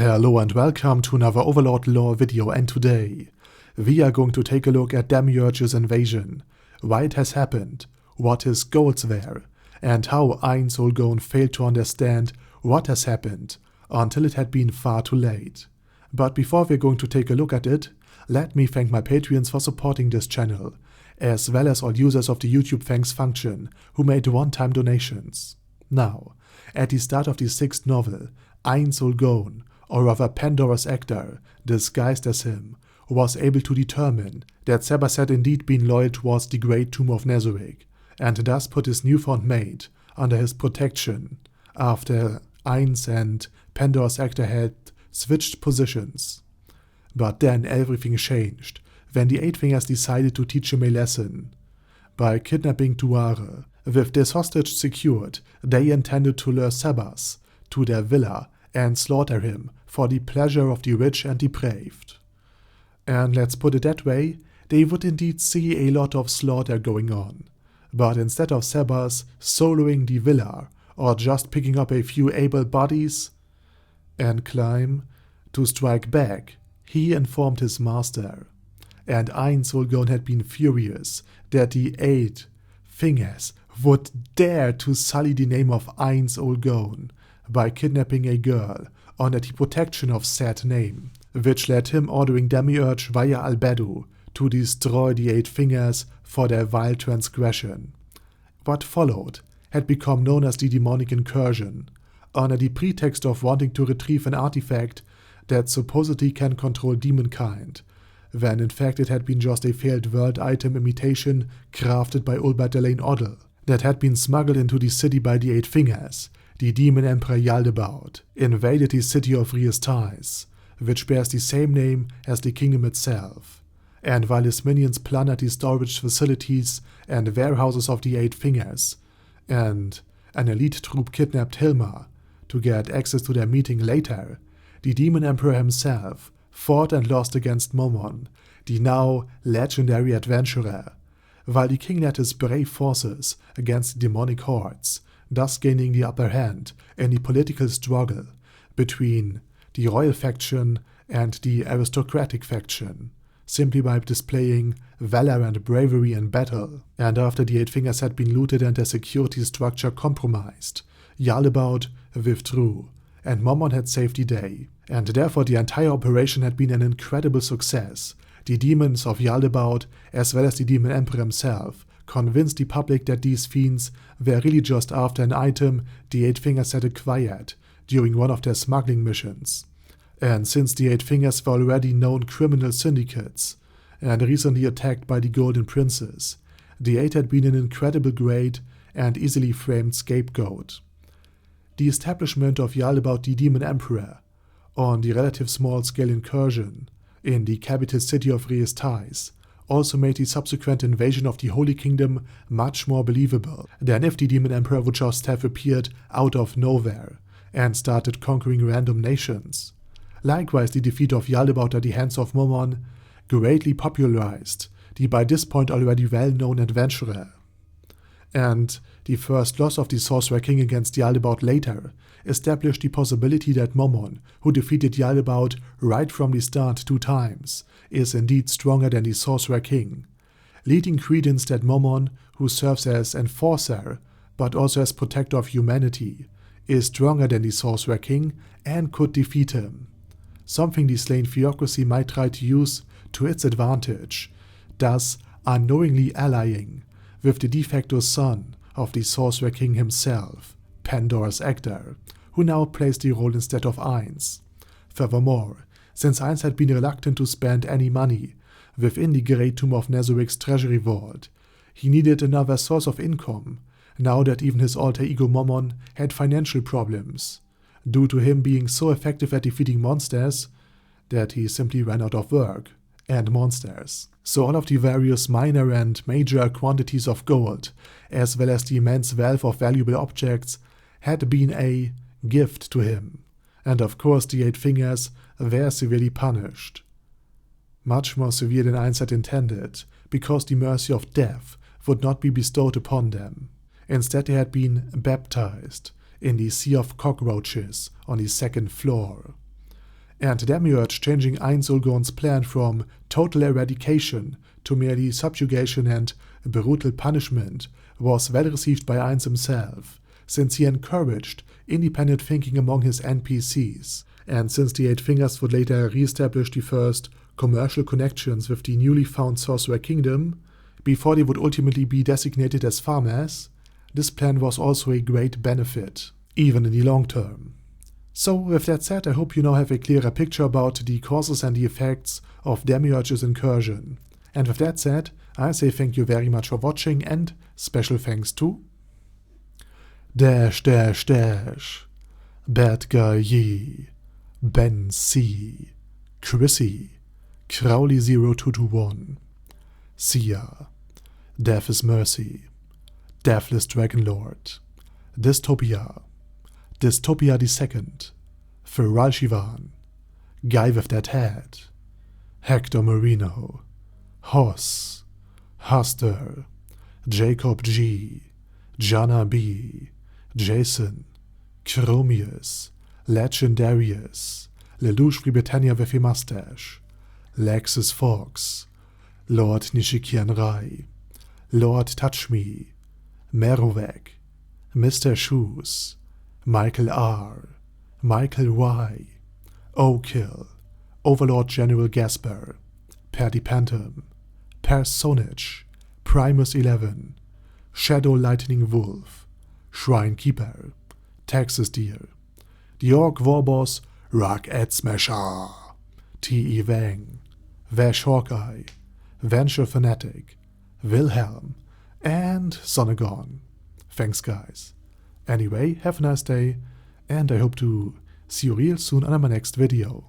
Hello and welcome to another Overlord lore video, and today we are going to take a look at Demiurges' invasion, why it has happened, what his goals were, and how Ainz Ooal Gown failed to understand what has happened until it had been far too late. But before we're going to take a look at it, let me thank my Patreons for supporting this channel, as well as all users of the YouTube thanks function who made one-time donations. Now, at the start of the 6th novel, Ainz Ooal Gown, or rather Pandora's actor, disguised as him, was able to determine that Sebas had indeed been loyal towards the Great Tomb of Nezarec, and thus put his newfound mate under his protection, after Ainz and Pandora's actor had switched positions. But then everything changed, when the Eight Fingers decided to teach him a lesson. By kidnapping Tuare, with this hostage secured, they intended to lure Sebas to their villa and slaughter him for the pleasure of the rich and depraved. And let's put it that way, they would indeed see a lot of slaughter going on. But instead of Sebas soloing the villa, or just picking up a few able bodies and climb to strike back, he informed his master. And Ainz Ooal Gown had been furious that the Eight Fingers would dare to sully the name of Ainz Ooal Gown by kidnapping a girl under the protection of said name, which led him ordering Demiurge via Albedo to destroy the Eight Fingers for their vile transgression. What followed had become known as the demonic incursion, under the pretext of wanting to retrieve an artifact that supposedly can control demonkind, when in fact it had been just a failed world item imitation crafted by Ulbert Odle that had been smuggled into the city by the Eight Fingers. The demon emperor Yaldabaoth invaded the city of re-estize, which bears the same name as the kingdom itself, and while his minions plundered the storage facilities and warehouses of the Eight Fingers, and an elite troop kidnapped Hilma to get access to their meeting later, the demon emperor himself fought and lost against Momon, the now legendary adventurer, while the king led his brave forces against the demonic hordes, thus gaining the upper hand in the political struggle between the royal faction and the aristocratic faction, simply by displaying valor and bravery in battle. And after the Eight Fingers had been looted and their security structure compromised, Yaldabaoth withdrew, and Momon had saved the day, and therefore the entire operation had been an incredible success. The demons of Yaldabaoth, as well as the demon emperor himself, convinced the public that these fiends were really just after an item the Eight Fingers had acquired during one of their smuggling missions. And since the Eight Fingers were already known criminal syndicates, and recently attacked by the Golden Princes, the Eight had been an incredible great and easily framed scapegoat. The establishment of Yaldabaoth the Demon Emperor on the relative small-scale incursion in the capital city of re-estize also made the subsequent invasion of the Holy Kingdom much more believable than if the Demon Emperor would just have appeared out of nowhere and started conquering random nations. Likewise, the defeat of Yaldabaoth at the hands of Momon greatly popularized the by this point already well-known adventurer. And the first loss of the Sorcerer King against Yaldabaoth later established the possibility that Momon, who defeated Yaldabaoth right from the start 2 times, is indeed stronger than the Sorcerer King, leading credence that Momon, who serves as enforcer but also as protector of humanity, is stronger than the Sorcerer King and could defeat him, something the slain theocracy might try to use to its advantage, thus unknowingly allying with the de facto son of the Sorcerer King himself, Pandora's actor, who now plays the role instead of Ainz. Furthermore, since Ainz had been reluctant to spend any money within the Great Tomb of Nezarec's treasury vault, he needed another source of income, now that even his alter ego Momon had financial problems, due to him being so effective at defeating monsters that he simply ran out of work and monsters. So all of the various minor and major quantities of gold, as well as the immense wealth of valuable objects, had been a gift to him, and of course the Eight Fingers were severely punished. Much more severe than Ainz had intended, because the mercy of death would not be bestowed upon them. Instead they had been baptized in the sea of cockroaches on the 2nd floor. and Demiurge changing Ainz Ooal Gown's plan from total eradication to merely subjugation and brutal punishment was well received by Ainz himself, since he encouraged independent thinking among his NPCs, and since the Eight Fingers would later re-establish the first commercial connections with the newly found Sorcerer Kingdom, before they would ultimately be designated as farmers, this plan was also a great benefit, even in the long term. So with that said, I hope you now have a clearer picture about the causes and the effects of Demiurge's incursion. And with that said, I say thank you very much for watching, and special thanks to Bad Guy Ye, Ben C, Chrissy, Crowley0221, Sia, Death is Mercy, Deathless Dragonlord, Dystopia II, Feral Shivan, Guy with That Head, Hector Marino, Hoss, Huster, Jacob G, Jana B, Jason, Chromius, Legendarius, Lelouch Britannia with a Mustache, Lexus Fox, Lord Nishikian Rai, Lord Touch Me, Merovec, Mr. Shoes, Michael R, Michael Y, O'Kill, Overlord General Gasper, Paddy Pantom, Personage, Primus 11, Shadow Lightning Wolf, Shrine Keeper, Texas Deer, the Orc Warboss Rock Ed Smasher, T.E. Wang, Vash Hawkeye, Venture Fanatic, Wilhelm, and Sonagon. Thanks guys. Anyway, have a nice day, and I hope to see you real soon on my next video.